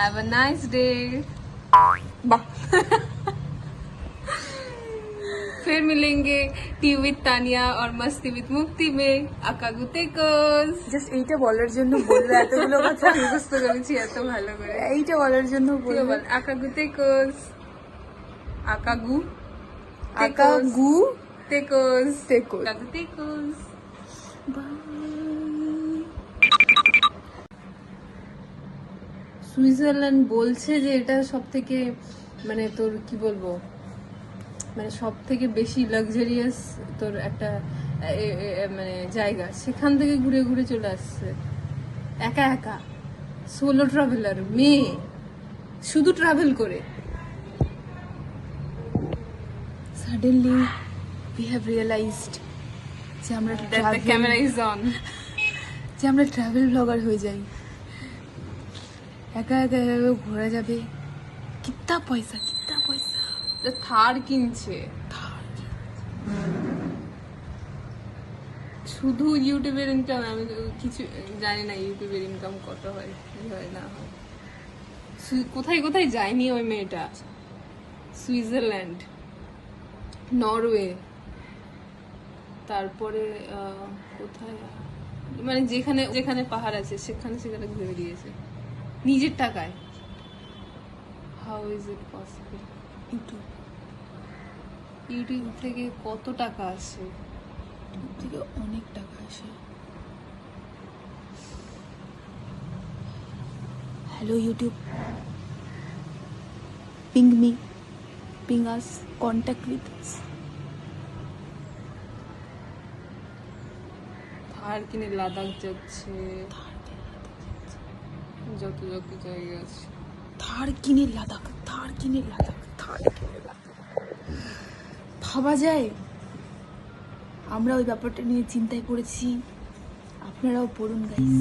Have a nice day. फिर मिलेंगे T with Tania और मस्ती विद मुक्ति में। আকাগুতে কোস। জাস্ট এইটা বলার জন্য বললো এতগুলো কথা। মুখস্থ করেছি এত ভালো করে। এইটা বলার জন্য বললো। বল আকাগুতে কোস। আকাগু আকাগু তেকোস তেকোস। আকাগুতে কোস। সুইজারল্যান্ড বলছে যে এটা সব থেকে মানে তোর কি বলবো মানে সব থেকে বেশি লাক্সারিয়াস তোর একটা মানে জায়গা, সেখান থেকে ঘুরে ঘুরে চলে আসছে একা একা, সোলো ট্রাভেলার মেয়ে, শুধু ট্রাভেল করে। সাডেনলি উই হ্যাভ রিয়েলাইজড যে আমরা ক্যামেরা ইজ অন, যে আমরা ট্রাভেল ব্লগার হয়ে যাই। একা একা এভাবে ঘোরা যাবে। কিত্তা পয়সা কিত্তা পয়সা। থার কিনছে, শুধু ইউটিউবের ইনকাম। আমি তো কিছু জানি না ইউটিউবের ইনকাম কত হয় কি হয় না হয়। কোথায় কোথায় যায়নি ওই মেয়েটা? সুইজারল্যান্ড, নরওয়ে, তারপরে কোথায় মানে যেখানে যেখানে পাহাড় আছে সেখানে সেখানে ঘুরে দিয়েছে নিজের টাকায়। How is it possible? YouTube থেকে কত টাকা আসে? থেকে অনেক টাকা আসে। Hello YouTube, ping me, ping us, contact with us. Thar কিনে লাদাখ যাচ্ছে, যত যত জায়গা আছে। থার কিনে লাদাখ, থার কিনে লাদাখ, থার কিনে লাদাখ। ভাবা যায়? আমরা ওই ব্যাপারটা নিয়ে চিন্তায় পড়েছি, আপনারাও পড়ুন গাইস।